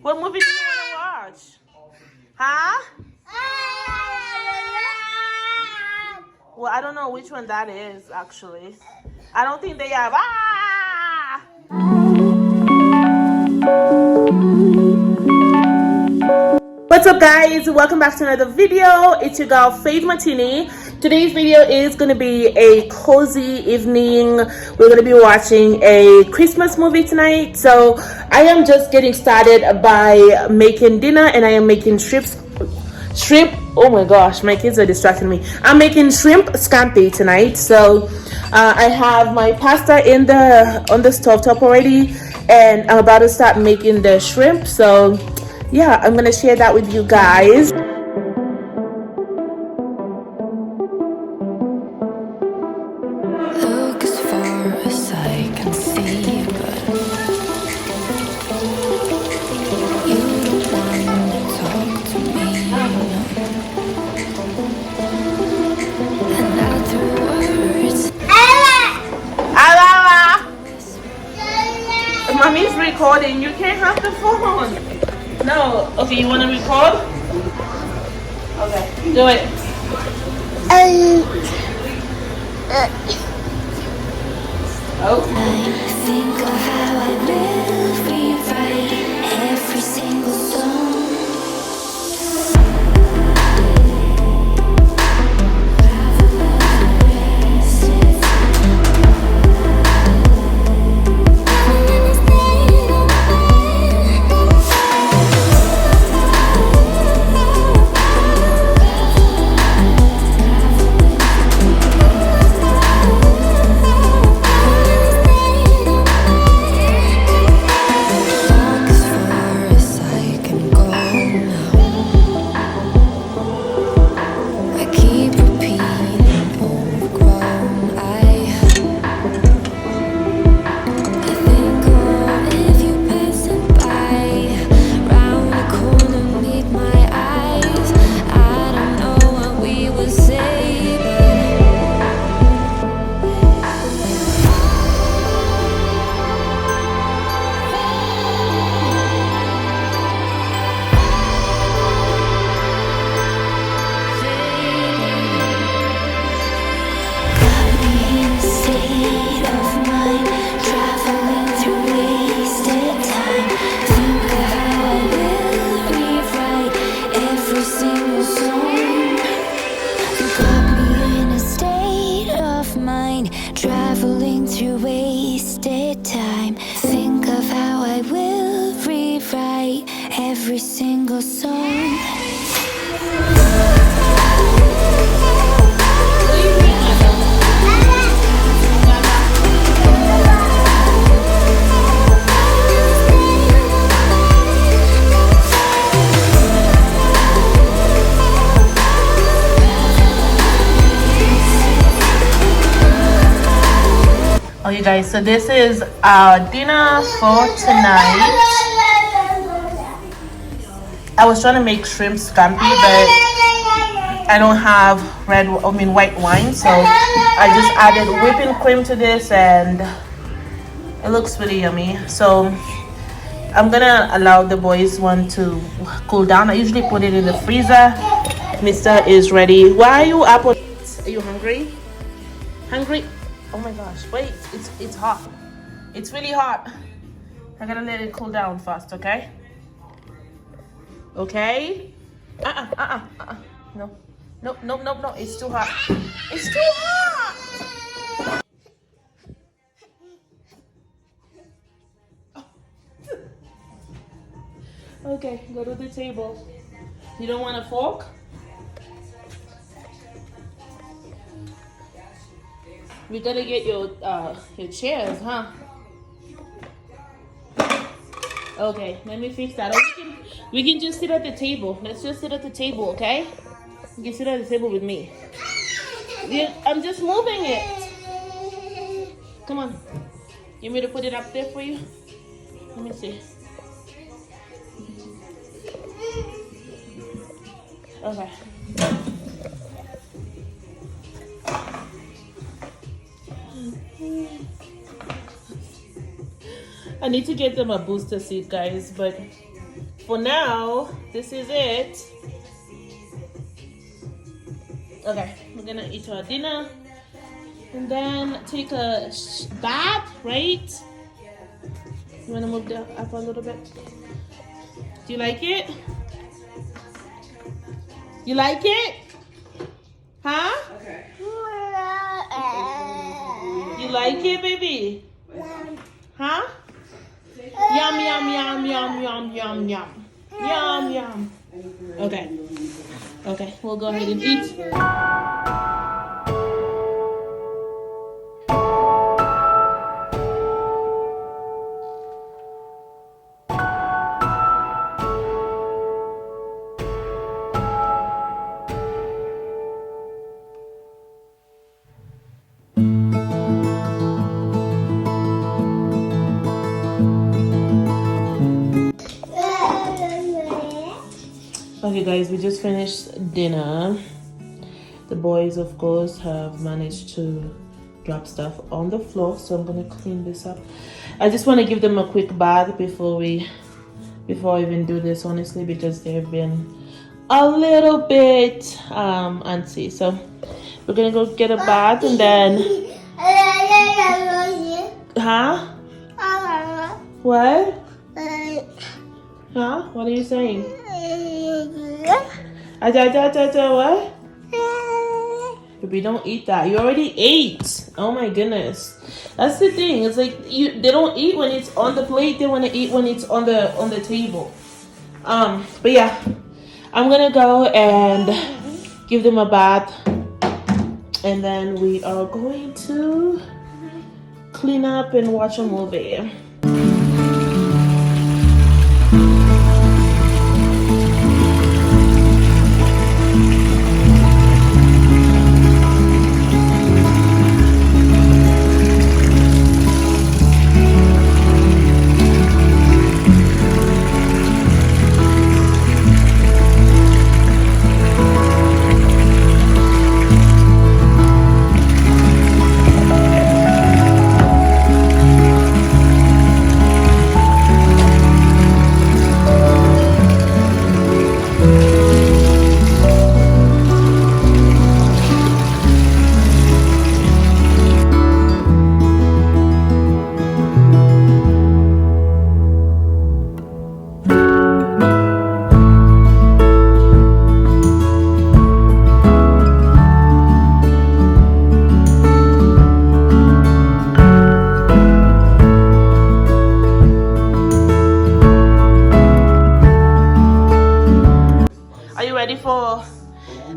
What movie do you want to watch? Huh? Well, I don't know which one that is, actually. I don't think they have. What's up, guys? Welcome back to another video. It's your girl, Faith Matini. Today's video is going to be a cozy evening. We're going to be watching a Christmas movie tonight. So I am just getting started by making dinner, and I am making shrimp. Oh my gosh, my kids are distracting me. I'm making shrimp scampi tonight. So I have my pasta on the stove top already, and I'm about to start making the shrimp. So yeah, I'm gonna share that with you guys. Look as far as I can see, but you don't want to talk to me, and afterwards Mommy's recording. You can't have the phone. No. Okay, you want to record? Okay, do it. Oh. I think of how I will rewrite every single song. Traveling through wasted time. Think of how I will rewrite every single song. Oh, you guys, so this is our dinner for tonight. I was trying to make shrimp scampi, but I don't have white wine, so I just added whipping cream to this, and it looks really yummy. So I'm gonna allow the boys one to cool down. I usually put it in the freezer. Mister is ready. Why are you up? Are you hungry? Hungry? Oh my gosh, wait, it's hot. It's really hot. I gotta let it cool down first, okay? Okay? No, it's too hot. It's too hot! Okay, go to the table. You don't want a fork? We gotta get your chairs, huh? Okay, let me fix that. Or we can just sit at the table. Let's just sit at the table, okay? You can sit at the table with me. Yeah, I'm just moving it. Come on. You want me to put it up there for you? Let me see. Okay. I need to get them a booster seat, guys, but For now, this is it. Okay, we're gonna eat our dinner and then take a bath, right? You wanna move that up a little bit? Do you like it? You like it? Huh? Okay. You like it, baby? Huh? Yum, yum, yum, yum, yum, yum, yum. Yum, yum. Okay. Okay, we'll go ahead and eat. Okay guys, we just finished dinner. The boys of course have managed to drop stuff on the floor, so I'm gonna clean this up. I just want to give them a quick bath before I even do this, honestly, because they've been a little bit antsy. So we're gonna go get a bath and then huh? What? Huh? What are you saying? What? Baby, don't eat that. You already ate. Oh my goodness. That's the thing. It's like they don't eat when it's on the plate. They want to eat when it's on the table. But yeah, I'm gonna go and give them a bath, and then we are going to clean up and watch a movie.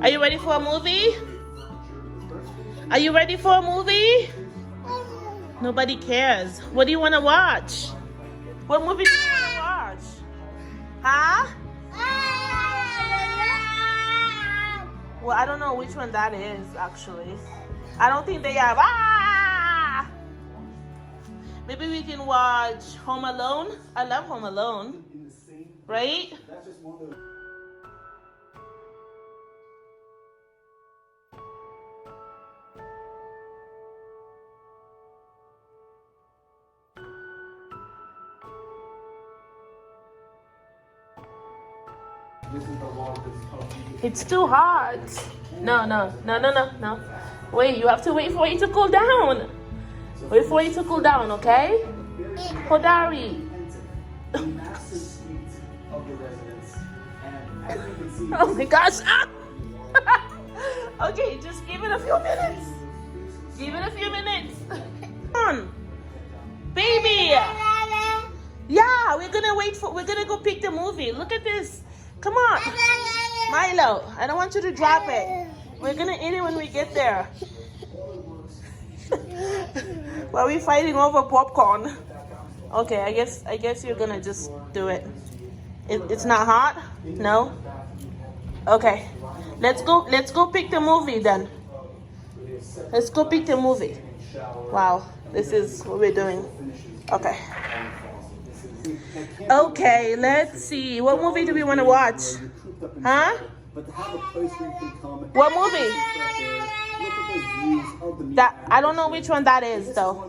Are you ready for a movie? Are you ready for a movie? Nobody cares. What do you want to watch? What movie do you want to watch? Huh? Well, I don't know which one that is, actually. I don't think they have. Maybe we can watch Home Alone. I love Home Alone. Right? It's too hot. No. Wait, you have to wait for it to cool down. Wait for it to cool down, okay? Hodari. Oh my gosh. Okay, just give it a few minutes. Give it a few minutes. Come on. Baby. Yeah, we're gonna go pick the movie. Look at this. Come on. Milo, I don't want you to drop it. We're gonna eat it when we get there. Why are we fighting over popcorn? Okay, I guess you're gonna just do it. It's not hot? No? Okay. Let's go pick the movie then. Let's go pick the movie. Wow, this is what we're doing. Okay. Okay, let's see. What movie do we want to watch? Huh? What movie? That I don't know which one that is though.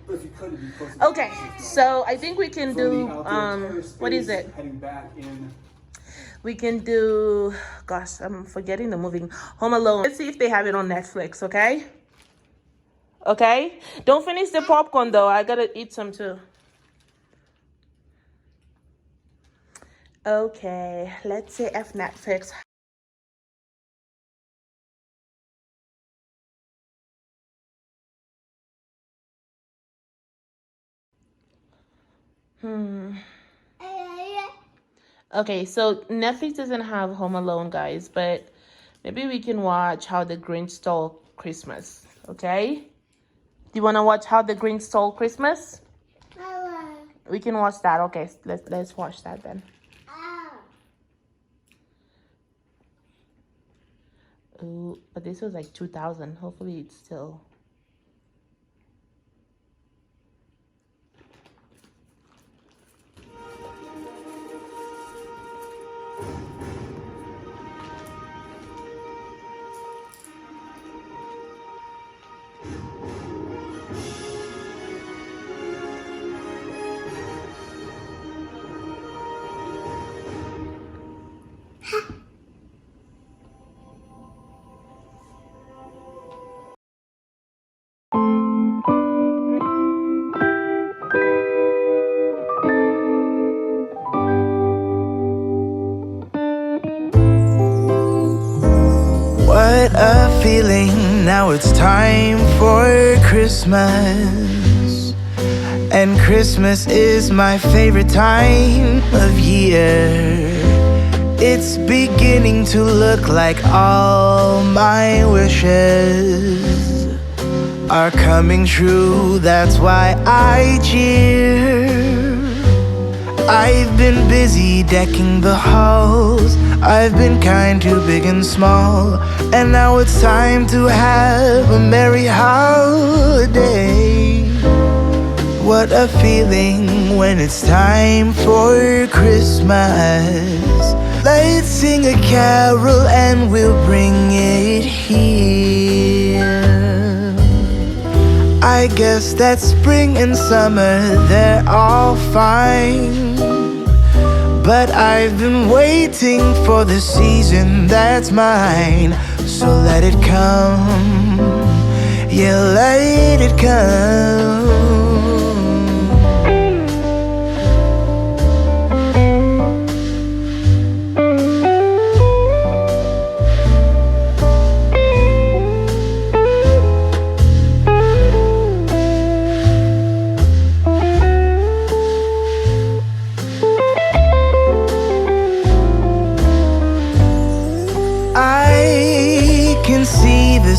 But if you could, it'd be closer. Okay, so I think we can do what is it? Heading back in. We can do, gosh, I'm forgetting the movie, Home Alone. Let's see if they have it on Netflix, okay? Okay? Don't finish the popcorn though. I gotta eat some too. Okay, let's see if Netflix. Okay, so Netflix doesn't have Home Alone, guys, but maybe we can watch How the Grinch Stole Christmas, okay? Do you want to watch How the Grinch Stole Christmas? We can watch that. Okay, let's watch that then. Ooh, but this was like 2000. Hopefully it's still... What a feeling, now it's time for Christmas. And Christmas is my favorite time of year. It's beginning to look like all my wishes are coming true, that's why I cheer. I've been busy decking the halls, I've been kind to big and small, and now it's time to have a merry holiday. What a feeling when it's time for Christmas. Let's sing a carol and we'll bring it here. I guess that spring and summer, they're all fine, but I've been waiting for the season that's mine. So let it come, yeah, let it come.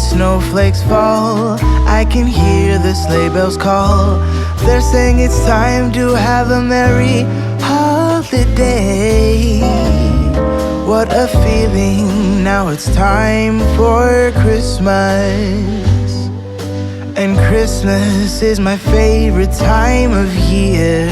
Snowflakes fall, I can hear the sleigh bells call. They're saying it's time to have a merry holiday. What a feeling, now it's time for Christmas. And Christmas is my favorite time of year.